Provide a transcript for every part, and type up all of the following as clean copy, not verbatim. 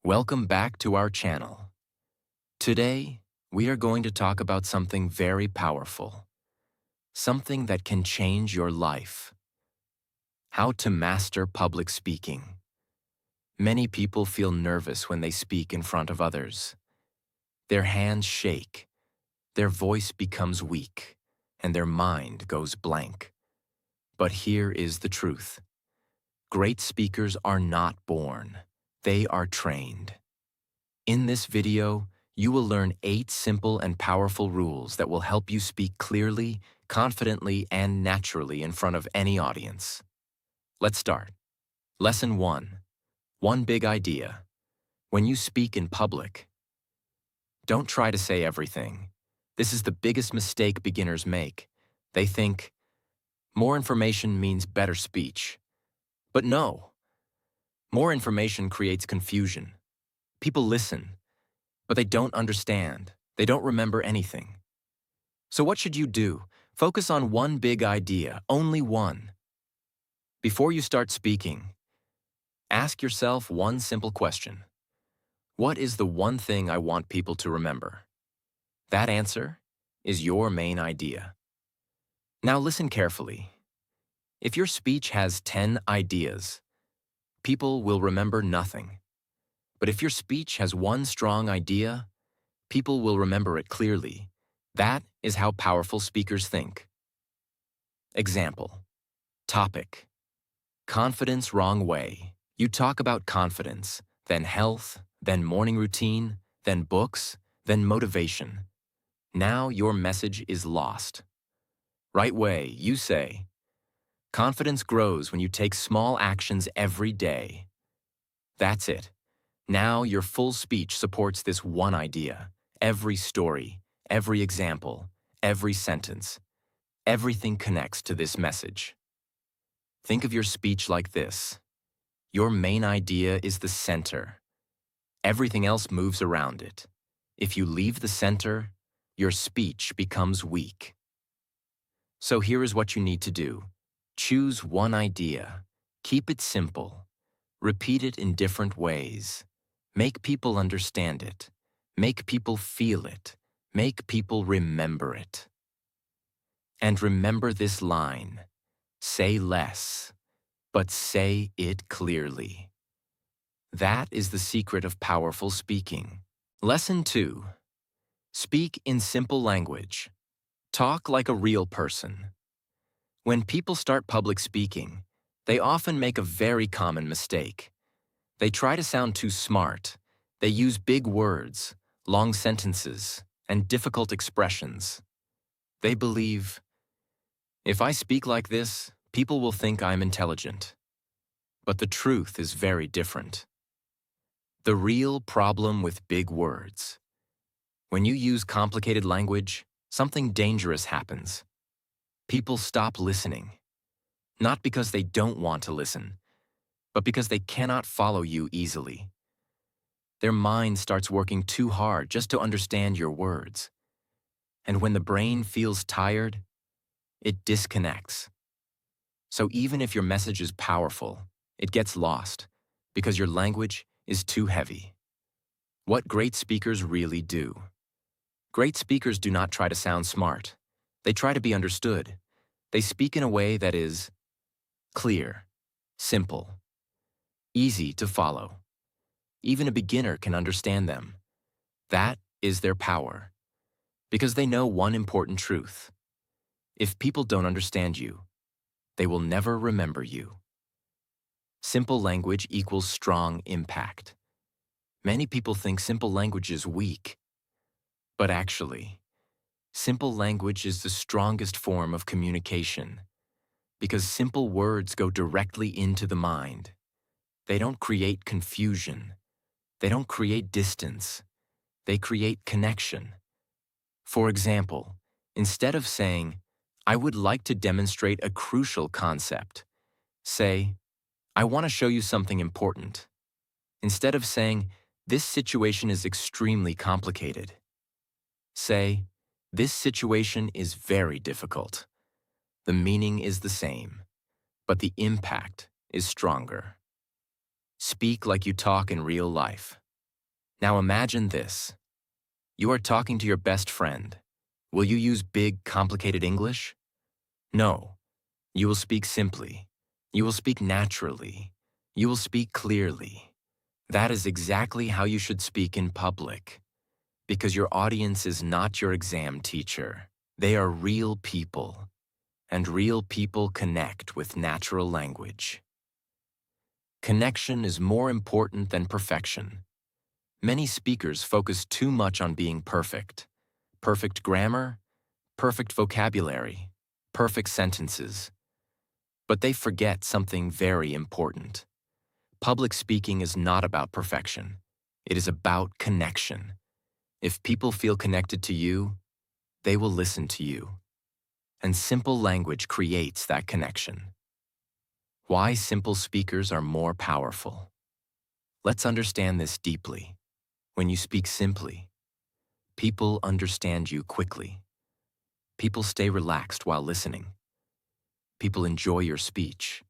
Welcome back to our channel. Today, we are going to talk about something very powerful, something that can change your life. How to master public speaking. Many people feel nervous when they speak in front of others. Their hands shake, their voice becomes weak, and their mind goes blank. But here is the truth. Great speakers are not born. They are trained. In this video, you will learn 8 simple and powerful rules that will help you speak clearly, confidently, and naturally in front of any audience. Let's start. Lesson 1. One big idea. When you speak in public, don't try to say everything. This is the biggest mistake beginners make. They think, more information means better speech. But no. More information creates confusion. People listen, but they don't understand. They don't remember anything. So what should you do? Focus on one big idea, only one. Before you start speaking, ask yourself one simple question. What is the one thing I want people to remember? That answer is your main idea. Now listen carefully. If your speech has 10 ideas, people will remember nothing. But if your speech has one strong idea, people will remember it clearly. That is how powerful speakers think. Example. Topic. Confidence wrong way. You talk about confidence, then health, then morning routine, then books, then motivation. Now your message is lost. Right way, you say, confidence grows when you take small actions every day. That's it. Now your full speech supports this one idea. Every story, every example, every sentence, everything connects to this message. Think of your speech like this. Your main idea is the center. Everything else moves around it. If you leave the center, your speech becomes weak. So here is what you need to do. Choose one idea. Keep it simple. Repeat it in different ways. Make people understand it. Make people feel it. Make people remember it. And remember this line. Say less, but say it clearly. That is the secret of powerful speaking. Lesson 2. Speak in simple language. Talk like a real person. When people start public speaking, they often make a very common mistake. They try to sound too smart. They use big words, long sentences, and difficult expressions. They believe, if I speak like this, people will think I'm intelligent. But the truth is very different. The real problem with big words. When you use complicated language, something dangerous happens. People stop listening. Not because they don't want to listen, but because they cannot follow you easily. Their mind starts working too hard just to understand your words. And when the brain feels tired, it disconnects. So even if your message is powerful, it gets lost because your language is too heavy. What great speakers really do. Great speakers do not try to sound smart. They try to be understood. They speak in a way that is clear, simple, easy to follow. Even a beginner can understand them. That is their power, because they know one important truth. If people don't understand you, they will never remember you. Simple language equals strong impact. Many people think simple language is weak, but actually, simple language is the strongest form of communication, because simple words go directly into the mind. They don't create confusion. They don't create distance. They create connection. For example, instead of saying, I would like to demonstrate a crucial concept, say, I want to show you something important. Instead of saying, this situation is extremely complicated, say, this situation is very difficult. The meaning is the same, but the impact is stronger. Speak like you talk in real life. Now imagine this. You are talking to your best friend. Will you use big, complicated English? No. You will speak simply. You will speak naturally. You will speak clearly. That is exactly how you should speak in public. Because your audience is not your exam teacher. They are real people. And real people connect with natural language. Connection is more important than perfection. Many speakers focus too much on being perfect. Perfect grammar, perfect vocabulary, perfect sentences. But they forget something very important. Public speaking is not about perfection. It is about connection. If people feel connected to you, they will listen to you. And simple language creates that connection. Why simple speakers are more powerful. Let's understand this deeply. When you speak simply, people understand you quickly. People stay relaxed while listening. People enjoy your speech.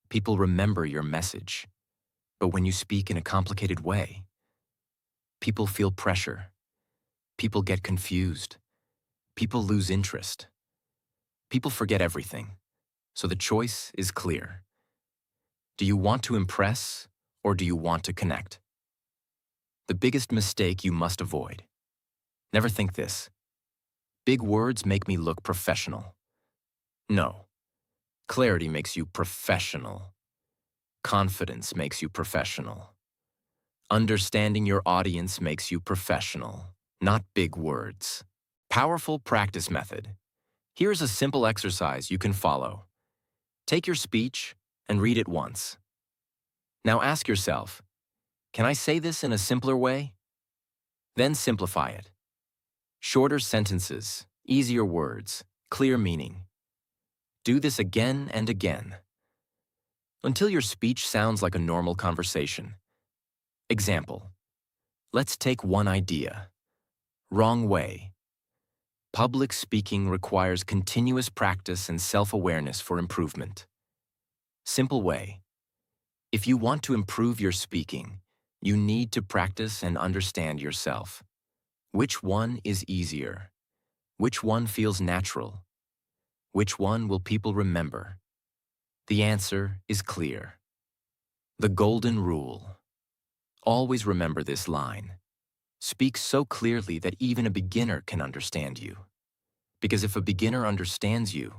People remember your message. But when you speak in a complicated way, people feel pressure. People get confused. People lose interest. People forget everything. So the choice is clear. Do you want to impress or do you want to connect? The biggest mistake you must avoid. Never think this. Big words make me look professional. No. Clarity makes you professional. Confidence makes you professional. Understanding your audience makes you professional, not big words. Powerful practice method. Here's a simple exercise you can follow. Take your speech and read it once. Now ask yourself, can I say this in a simpler way? Then simplify it. Shorter sentences, easier words, clear meaning. Do this again and again, until your speech sounds like a normal conversation. Example. Let's take one idea. Wrong way. Public speaking requires continuous practice and self-awareness for improvement. Simple way. If you want to improve your speaking, you need to practice and understand yourself. Which one is easier? Which one feels natural? Which one will people remember? The answer is clear. The golden rule. Always remember this line. Speak so clearly that even a beginner can understand you. Because if a beginner understands you,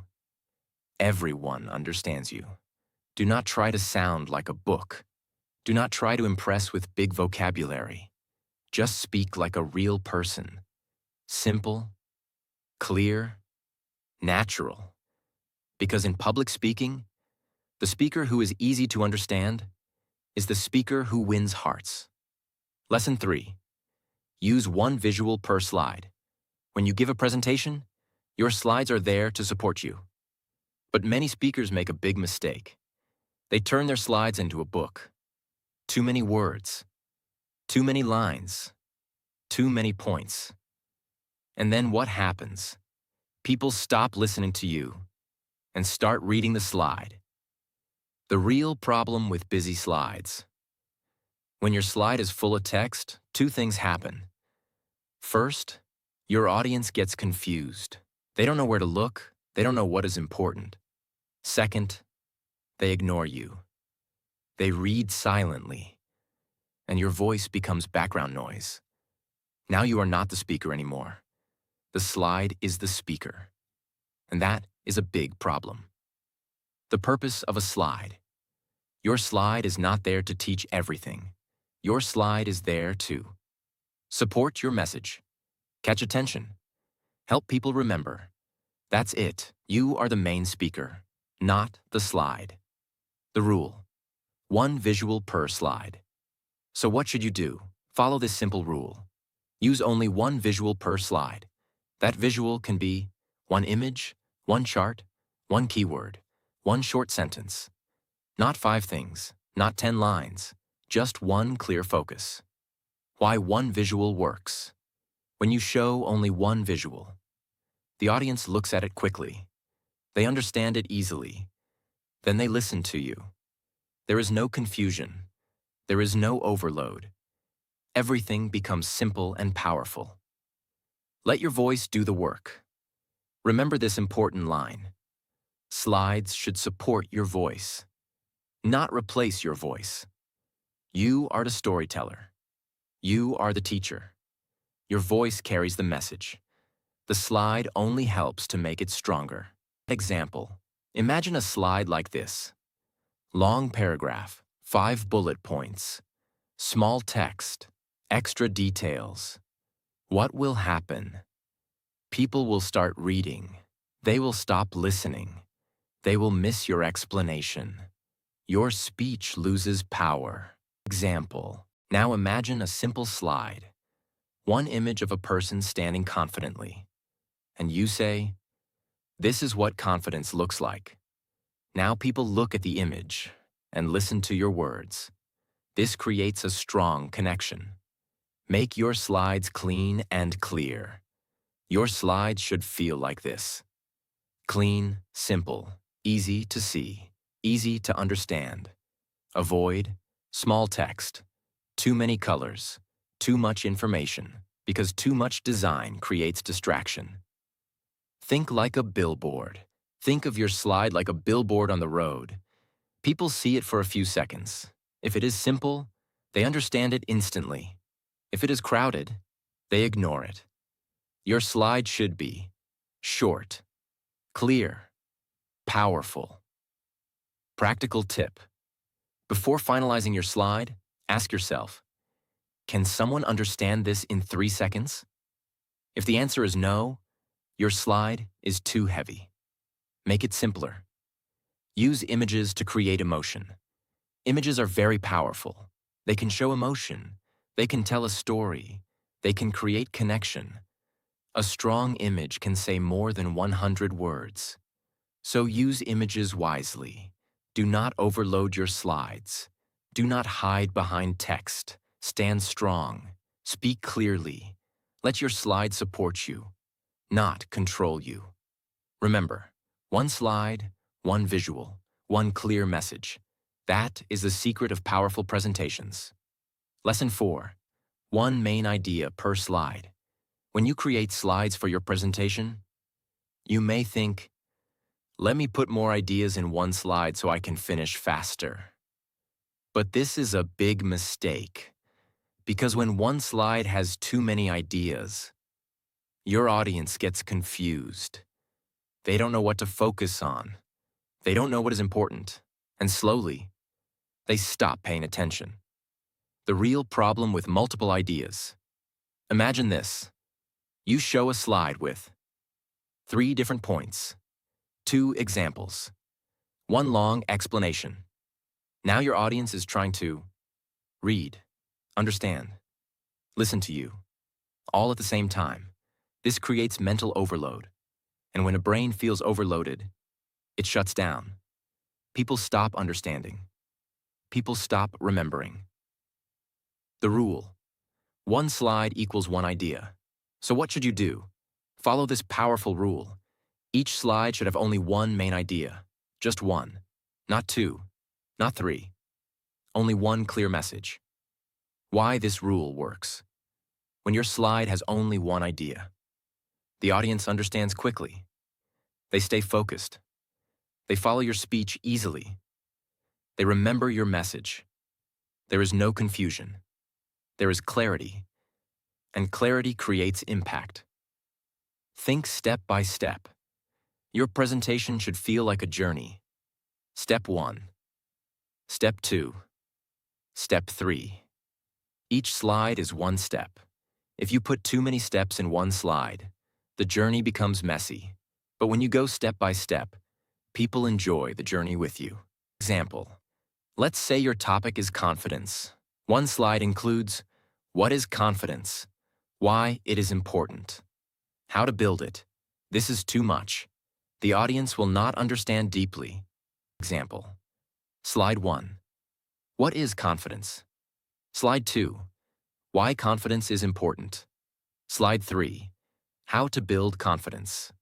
everyone understands you. Do not try to sound like a book. Do not try to impress with big vocabulary. Just speak like a real person. Simple, clear, natural. Because in public speaking, the speaker who is easy to understand is the speaker who wins hearts. Lesson 3. Use one visual per slide. When you give a presentation, your slides are there to support you. But many speakers make a big mistake. They turn their slides into a book. Too many words. Too many lines. Too many points. And then what happens? People stop listening to you and start reading the slide. The real problem with busy slides. When your slide is full of text, two things happen. First, your audience gets confused. They don't know where to look. They don't know what is important. Second, they ignore you. They read silently, and your voice becomes background noise. Now you are not the speaker anymore. The slide is the speaker, and that is a big problem. The purpose of a slide. Your slide is not there to teach everything. Your slide is there to support your message, catch attention, help people remember. That's it. You are the main speaker, not the slide. The rule. One visual per slide. So what should you do? Follow this simple rule. Use only one visual per slide. That visual can be one image, one chart, one keyword, one short sentence. Not 5 things, not 10 lines, just one clear focus. Why one visual works. When you show only one visual, the audience looks at it quickly. They understand it easily. Then they listen to you. There is no confusion. There is no overload. everything becomes simple and powerful. Let your voice do the work. Remember this important line. Slides should support your voice, not replace your voice. You are the storyteller. You are the teacher. Your voice carries the message. The slide only helps to make it stronger. Example. Imagine a slide like this. Long paragraph, 5 bullet points, small text, extra details. What will happen? People will start reading. They will stop listening. They will miss your explanation. Your speech loses power. Example. Now imagine a simple slide. One image of a person standing confidently. And you say, "This is what confidence looks like." Now people look at the image and listen to your words. This creates a strong connection. Make your slides clean and clear. Your slides should feel like this. Clean, simple, easy to see, easy to understand. Avoid small text, too many colors, too much information, because too much design creates distraction. Think like a billboard. Think of your slide like a billboard on the road. People see it for a few seconds. If it is simple, they understand it instantly. If it is crowded, they ignore it. Your slide should be short, clear, powerful. Practical tip. Before finalizing your slide, ask yourself, can someone understand this in 3 seconds? If the answer is no, your slide is too heavy. Make it simpler. Use images to create emotion. Images are very powerful. They can show emotion. They can tell a story. They can create connection. A strong image can say more than 100 words. So use images wisely. Do not overload your slides. Do not hide behind text. Stand strong. Speak clearly. Let your slide support you, not control you. Remember, one slide, one visual, one clear message. That is the secret of powerful presentations. Lesson 4. One main idea per slide. When you create slides for your presentation, you may think, let me put more ideas in one slide so I can finish faster. But this is a big mistake, because when one slide has too many ideas, your audience gets confused. They don't know what to focus on. They don't know what is important. And slowly, they stop paying attention. The real problem with multiple ideas. Imagine this. You show a slide with 3 different points, 2 examples, 1 long explanation. Now your audience is trying to read, understand, listen to you, all at the same time. This creates mental overload. And when a brain feels overloaded, it shuts down. People stop understanding. People stop remembering. The rule. 1 slide equals 1 idea. So what should you do? Follow this powerful rule. Each slide should have only 1 main idea. Just 1. Not 2. Not 3. Only 1 clear message. Why this rule works. When your slide has only 1 idea, the audience understands quickly. They stay focused. They follow your speech easily. They remember your message. There is no confusion. There is clarity. And clarity creates impact. Think step by step. Your presentation should feel like a journey. Step 1. Step 2. Step 3. Each slide is 1 step. If you put too many steps in 1 slide, the journey becomes messy. But when you go step by step, people enjoy the journey with you. Example. Let's say your topic is confidence. 1 slide includes what is confidence, why it is important, how to build it. This is too much. The audience will not understand deeply. Example. Slide 1. What is confidence? Slide 2. Why confidence is important. Slide 3. How to build confidence.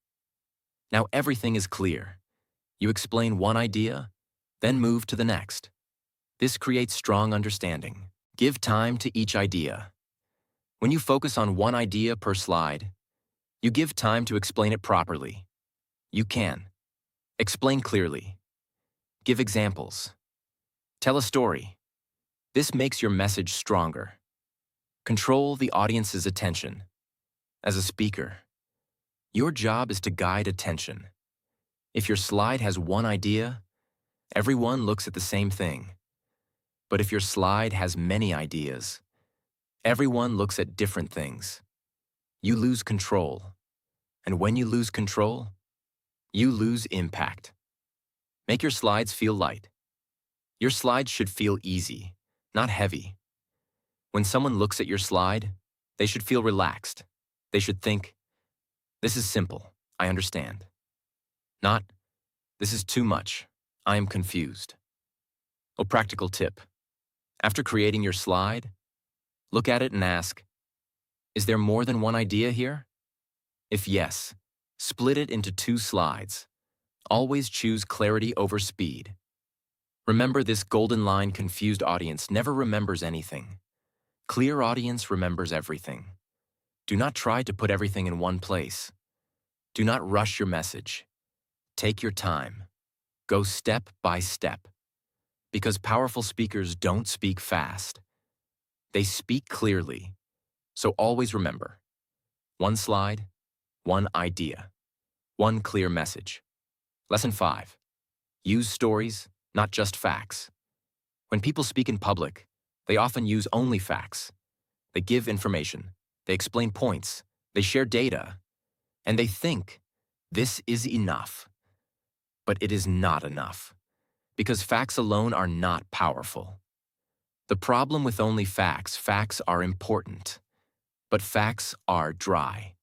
Now everything is clear. You explain 1 idea, then move to the next. This creates strong understanding. Give time to each idea. When you focus on one idea per slide, you give time to explain it properly. You can. Explain clearly. Give examples. Tell a story. This makes your message stronger. Control the audience's attention. As a speaker, your job is to guide attention. If your slide has one idea, everyone looks at the same thing. But if your slide has many ideas, everyone looks at different things. You lose control. And when you lose control, you lose impact. Make your slides feel light. Your slides should feel easy, not heavy. When someone looks at your slide, they should feel relaxed. They should think, "This is simple, I understand." Not, "This is too much, I am confused." A practical tip. After creating your slide, look at it and ask, "Is there more than one idea here?" If yes, split it into 2 slides. Always choose clarity over speed. Remember, this golden line: confused audience never remembers anything. Clear audience remembers everything. Do not try to put everything in one place. Do not rush your message. Take your time. Go step by step. Because powerful speakers don't speak fast. They speak clearly. So always remember, 1 slide, 1 idea, 1 clear message. Lesson 5. Use stories, not just facts. When people speak in public, they often use only facts. They give information, they explain points, they share data, and they think, "This is enough." But it is not enough, because facts alone are not powerful. The problem with only facts are important, but facts are dry.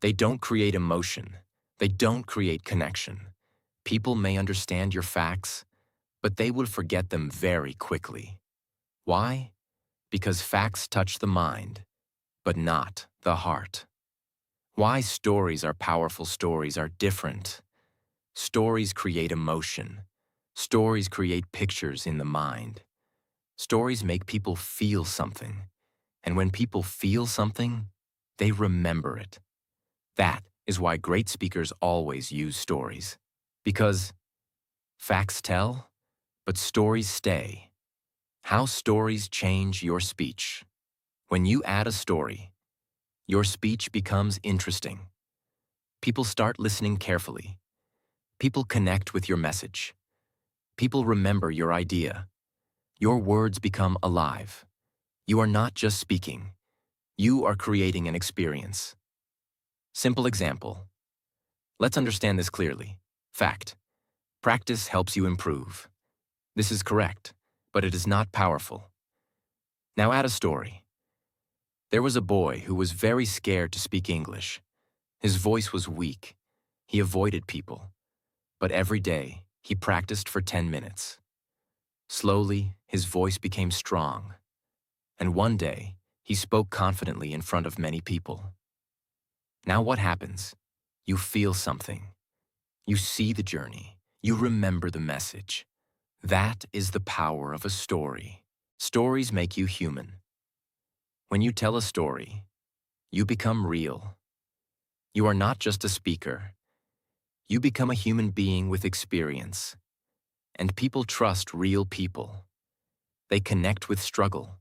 They don't create emotion. They don't create connection. People may understand your facts, but they will forget them very quickly. Why? Because facts touch the mind, but not the heart. Why stories are powerful stories are different. Stories create emotion. Stories create pictures in the mind. Stories make people feel something. And when people feel something, they remember it. That is why great speakers always use stories. Because facts tell, but stories stay. How stories change your speech. When you add a story, your speech becomes interesting. People start listening carefully. People connect with your message. People remember your idea. Your words become alive. You are not just speaking. You are creating an experience. Simple example. Let's understand this clearly. Fact. Practice helps you improve. This is correct, but it is not powerful. Now add a story. There was a boy who was very scared to speak English. His voice was weak. He avoided people. But every day, he practiced for 10 minutes. Slowly, his voice became strong. And one day, he spoke confidently in front of many people. Now what happens? You feel something. You see the journey. You remember the message. That is the power of a story. Stories make you human. When you tell a story, you become real. You are not just a speaker. You become a human being with experience. And people trust real people. They connect with struggle.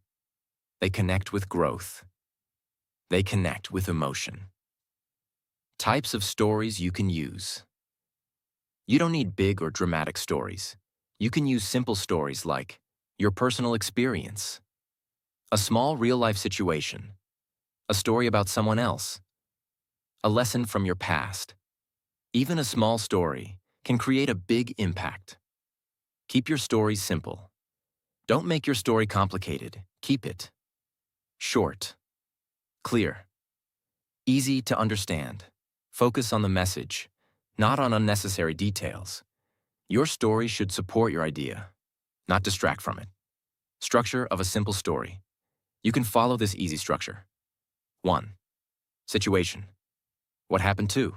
They connect with growth. They connect with emotion. Types of stories you can use. You don't need big or dramatic stories. You can use simple stories like your personal experience, a small real-life situation, a story about someone else, a lesson from your past. Even a small story can create a big impact. Keep your stories simple. Don't make your story complicated. Keep it short, clear, easy to understand. Focus on the message, not on unnecessary details. Your story should support your idea, not distract from it. Structure of a simple story. You can follow this easy structure. 1. Situation. What happened? 2.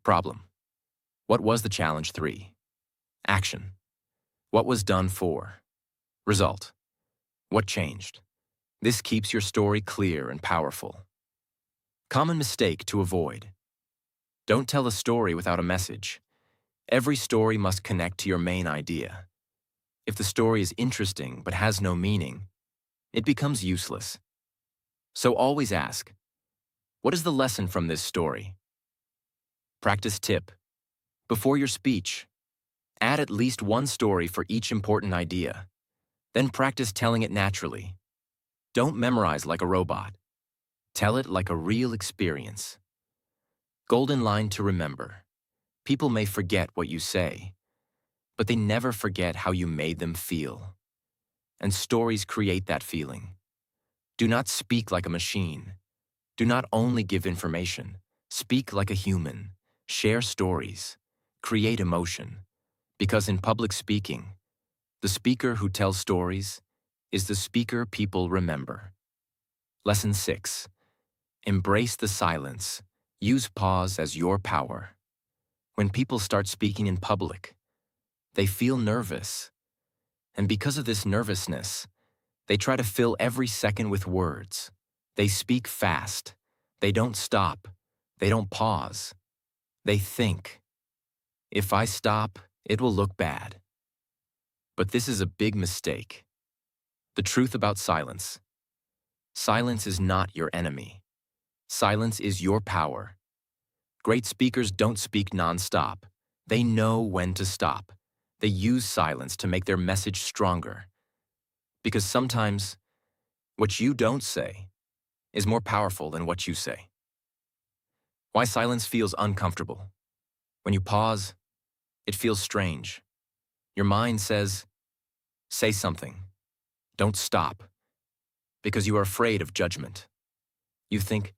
Problem. What was the challenge? 3. Action. What was done? 4. Result. What changed? This keeps your story clear and powerful. Common mistake to avoid. Don't tell a story without a message. Every story must connect to your main idea. If the story is interesting but has no meaning, it becomes useless. So always ask, what is the lesson from this story? Practice tip. Before your speech, add at least one story for each important idea. Then practice telling it naturally. Don't memorize like a robot. Tell it like a real experience. Golden line to remember. People may forget what you say, but they never forget how you made them feel. And stories create that feeling. Do not speak like a machine. Do not only give information. Speak like a human. Share stories. Create emotion. Because in public speaking, the speaker who tells stories is the speaker people remember. Lesson 6. Embrace the silence. Use pause as your power. When people start speaking in public, they feel nervous. And because of this nervousness, they try to fill every second with words. They speak fast. They don't stop. They don't pause. They think, if I stop, it will look bad. But this is a big mistake. The truth about silence. Silence is not your enemy. Silence is your power. Great speakers don't speak non-stop. They know when to stop. They use silence to make their message stronger. Because sometimes, what you don't say is more powerful than what you say. Why silence feels uncomfortable. When you pause, it feels strange. Your mind says, say something. Don't stop. Because you are afraid of judgment. You think,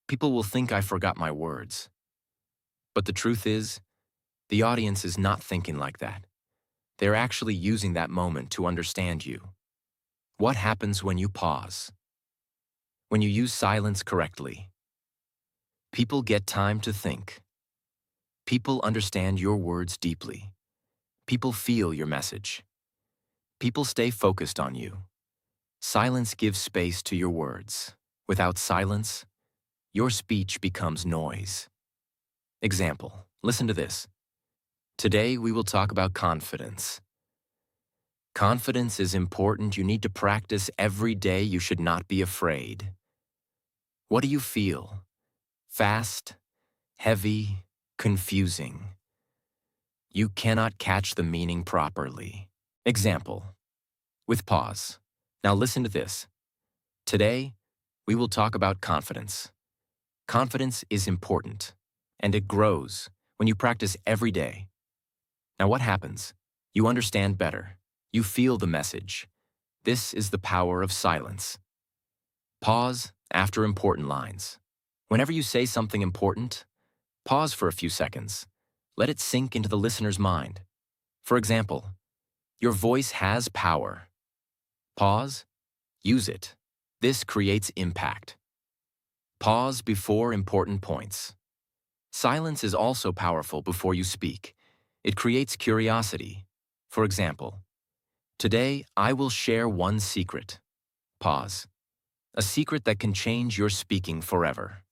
people will think I forgot my words. But the truth is, the audience is not thinking like that. They're actually using that moment to understand you. What happens when you pause? When you use silence correctly? People get time to think. People understand your words deeply. People feel your message. People stay focused on you. Silence gives space to your words. Without silence, your speech becomes noise. Example, listen to this. Today we will talk about confidence. Confidence is important. You need to practice every day. You should not be afraid. What do you feel? Fast, heavy, confusing. You cannot catch the meaning properly. Example, with pause. Now listen to this. Today, we will talk about confidence. Confidence is important, and it grows when you practice every day. Now what happens? You understand better. You feel the message. This is the power of silence. Pause after important lines. Whenever you say something important, pause for a few seconds. Let it sink into the listener's mind. For example, your voice has power. Pause, use it. This creates impact. Pause before important points. Silence is also powerful before you speak. It creates curiosity. For example, today I will share one secret. Pause. A secret that can change your speaking forever.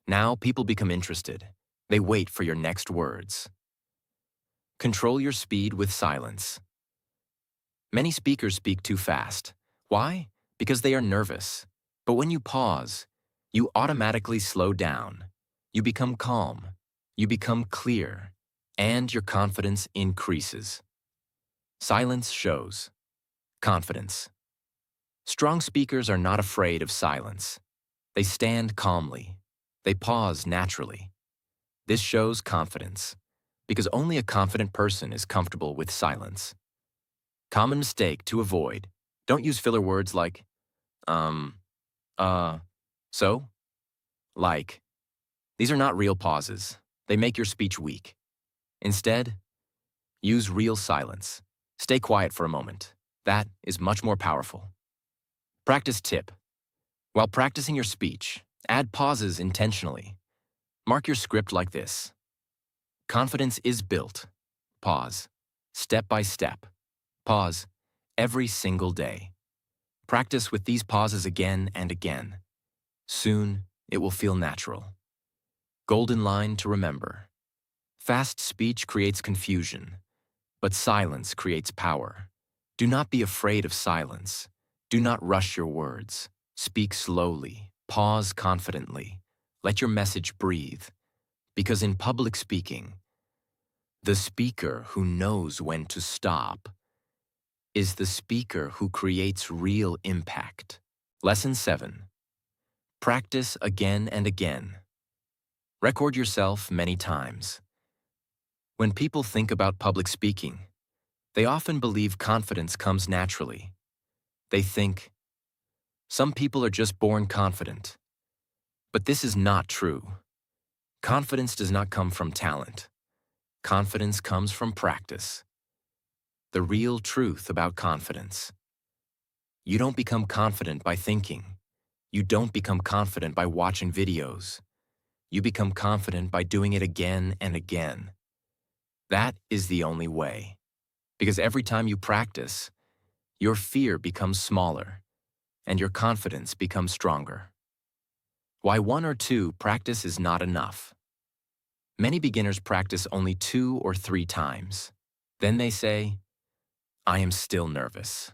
Now people become interested. They wait for your next words. Control your speed with silence. Many speakers speak too fast. Why? Because they are nervous. But when you pause, you automatically slow down. You become calm. You become clear. And your confidence increases. Silence shows confidence. Strong speakers are not afraid of silence. They stand calmly. They pause naturally. This shows confidence, because only a confident person is comfortable with silence. Common mistake to avoid. Don't use filler words like, so, like. These are not real pauses. They make your speech weak. Instead, use real silence. Stay quiet for a moment. That is much more powerful. Practice tip. While practicing your speech, add pauses intentionally. Mark your script like this. Confidence is built. Pause. Step by step. Pause. Every single day. Practice with these pauses again and again. Soon, it will feel natural. Golden line to remember. Fast speech creates confusion, but silence creates power. Do not be afraid of silence. Do not rush your words. Speak slowly. Pause confidently. Let your message breathe. Because in public speaking, the speaker who knows when to stop is the speaker who creates real impact. Lesson 7. Practice again and again. Record yourself many times. When people think about public speaking, they often believe confidence comes naturally. They think, some people are just born confident. But this is not true. Confidence does not come from talent. Confidence comes from practice. The real truth about confidence. You don't become confident by thinking. You don't become confident by watching videos. You become confident by doing it again and again. That is the only way. Because every time you practice, your fear becomes smaller, and your confidence becomes stronger. Why 1 or 2 practice is not enough. Many beginners practice only 2 or 3 times. Then they say, I am still nervous.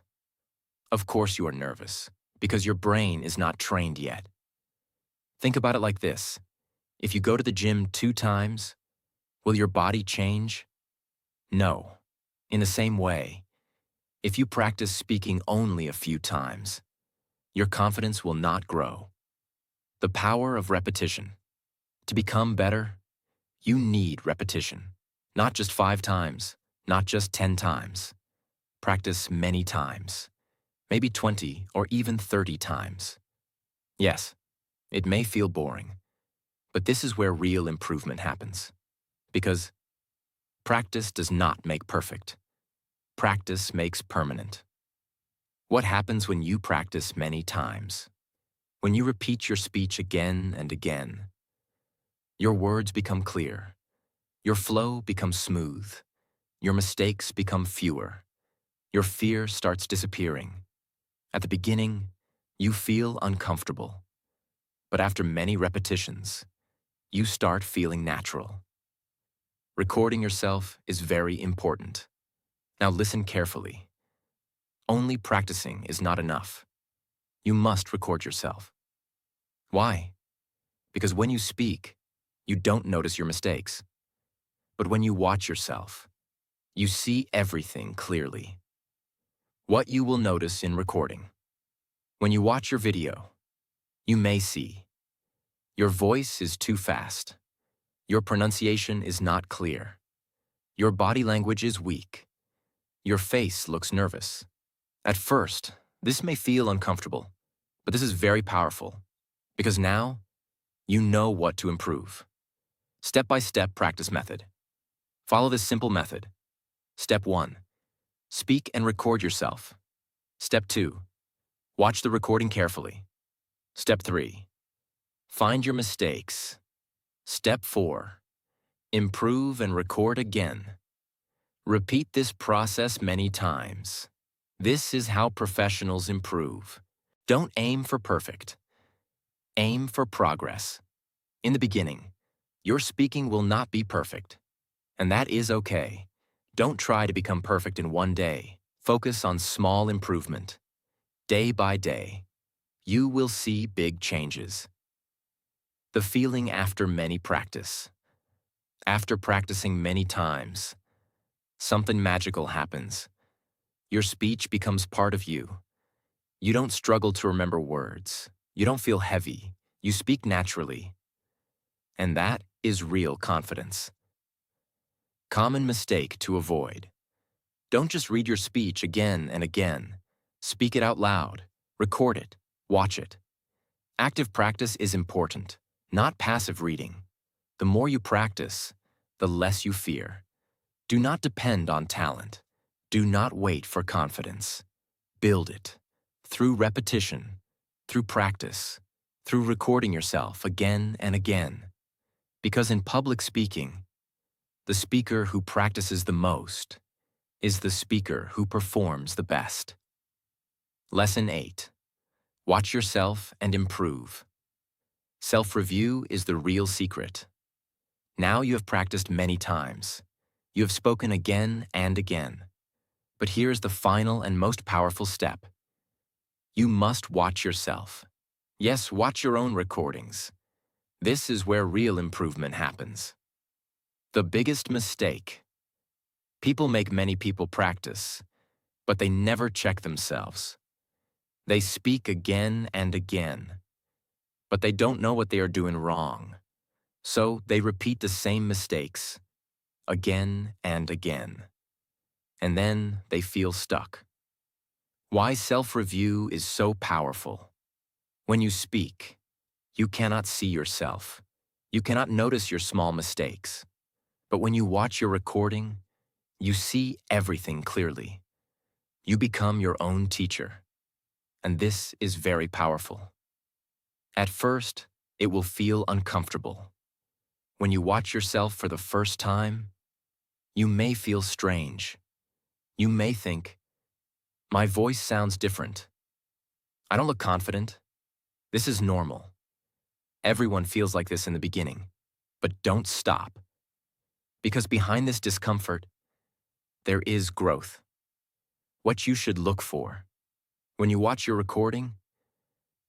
Of course you are nervous, because your brain is not trained yet. Think about it like this. If you go to the gym 2 times, will your body change? No. In the same way, if you practice speaking only a few times, your confidence will not grow. The power of repetition. To become better, you need repetition. Not just 5 times, not just 10 times. Practice many times, maybe 20 or even 30 times. Yes, it may feel boring, but this is where real improvement happens. Because practice does not make perfect. Practice makes permanent. What happens when you practice many times? When you repeat your speech again and again, your words become clear, your flow becomes smooth, your mistakes become fewer, your fear starts disappearing. At the beginning, you feel uncomfortable, but after many repetitions, you start feeling natural. Recording yourself is very important. Now listen carefully. Only practicing is not enough. You must record yourself. Why? Because when you speak, you don't notice your mistakes. But when you watch yourself, you see everything clearly. What you will notice in recording. When you watch your video, you may see your voice is too fast. Your pronunciation is not clear. Your body language is weak. Your face looks nervous. At first, this may feel uncomfortable, but this is very powerful because now you know what to improve. Step-by-step practice method. Follow this simple method. Step 1. Speak and record yourself. Step 2. Watch the recording carefully. Step 3. Find your mistakes. Step 4. Improve and record again. Repeat this process many times. This is how professionals improve. Don't aim for perfect. Aim for progress. In the beginning, your speaking will not be perfect. And that is okay. Don't try to become perfect in one day. Focus on small improvement. Day by day, you will see big changes. The feeling after many practice. After practicing many times, something magical happens. Your speech becomes part of you. You don't struggle to remember words. You don't feel heavy. You speak naturally. And that is real confidence. Common mistake to avoid. Don't just read your speech again and again. Speak it out loud. Record it. Watch it. Active practice is important, not passive reading. The more you practice, the less you fear. Do not depend on talent. Do not wait for confidence. Build it. Through repetition, through practice, through recording yourself again and again. Because in public speaking, the speaker who practices the most is the speaker who performs the best. Lesson 8. Watch yourself and improve. Self-review is the real secret. Now you have practiced many times. You have spoken again and again. But here's the final and most powerful step. You must watch yourself. Yes, watch your own recordings. This is where real improvement happens. The biggest mistake. People make many people practice, but they never check themselves. They speak again and again, but they don't know what they are doing wrong. So they repeat the same mistakes again and again. And then they feel stuck. Why self-review is so powerful. When you speak, you cannot see yourself. You cannot notice your small mistakes. But when you watch your recording, you see everything clearly. You become your own teacher. And this is very powerful. At first, it will feel uncomfortable. When you watch yourself for the first time, you may feel strange. You may think, my voice sounds different. I don't look confident. This is normal. Everyone feels like this in the beginning. But don't stop. Because behind this discomfort, there is growth. What you should look for. When you watch your recording,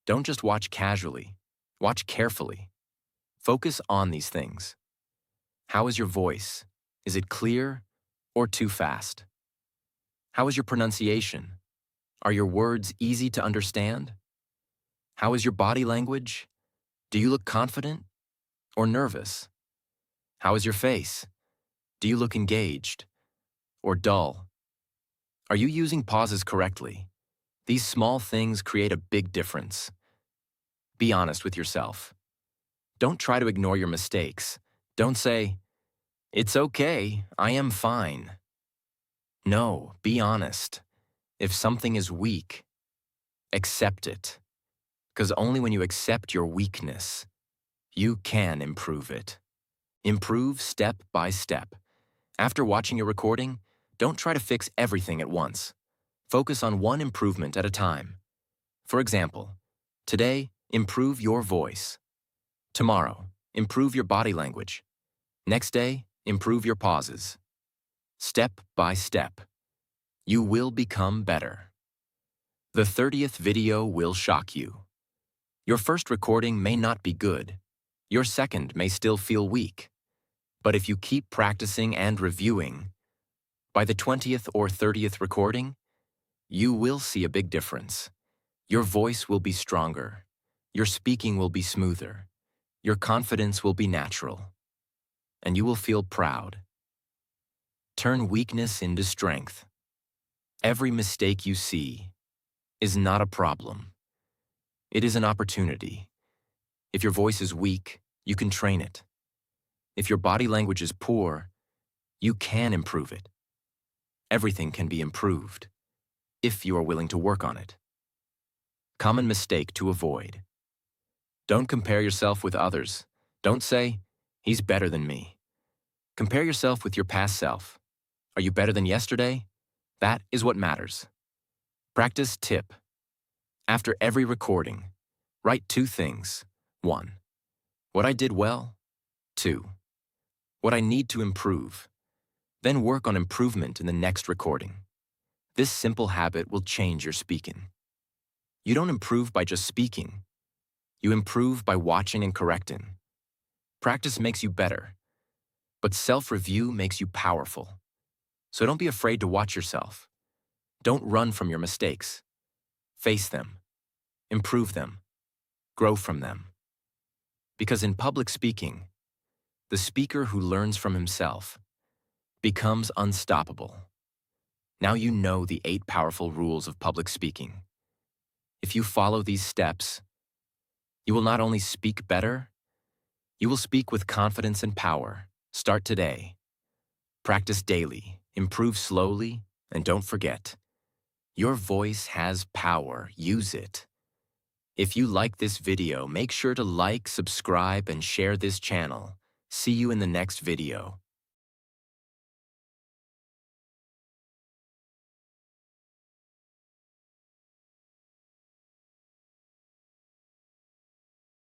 don't just watch casually. Watch carefully. Focus on these things. How is your voice? Is it clear or too fast? How is your pronunciation? Are your words easy to understand? How is your body language? Do you look confident or nervous? How is your face? Do you look engaged or dull? Are you using pauses correctly? These small things create a big difference. Be honest with yourself. Don't try to ignore your mistakes. Don't say, it's okay, I am fine. No, be honest. If something is weak, accept it. Because only when you accept your weakness, you can improve it. Improve step by step. After watching your recording, don't try to fix everything at once. Focus on one improvement at a time. For example, today, improve your voice. Tomorrow, improve your body language. Next day, improve your pauses. Step by step, you will become better. The 30th video will shock you. Your first recording may not be good. Your second may still feel weak. But if you keep practicing and reviewing, by the 20th or 30th recording, you will see a big difference. Your voice will be stronger. Your speaking will be smoother. Your confidence will be natural. And you will feel proud. Turn weakness into strength. Every mistake you see is not a problem. It is an opportunity. If your voice is weak, you can train it. If your body language is poor, you can improve it. Everything can be improved if you are willing to work on it. Common mistake to avoid. Don't compare yourself with others. Don't say, he's better than me. Compare yourself with your past self. Are you better than yesterday? That is what matters. Practice tip. After every recording, write 2 things. 1. What I did well. 2. What I need to improve. Then work on improvement in the next recording. This simple habit will change your speaking. You don't improve by just speaking. You improve by watching and correcting. Practice makes you better, but self-review makes you powerful. So don't be afraid to watch yourself. Don't run from your mistakes. Face them. Improve them. Grow from them. Because in public speaking, the speaker who learns from himself becomes unstoppable. Now you know the 8 powerful rules of public speaking. If you follow these steps, you will not only speak better, you will speak with confidence and power. Start today. Practice daily, improve slowly, and don't forget, your voice has power. Use it. If you like this video, make sure to like, subscribe, and share this channel. See you in the next video.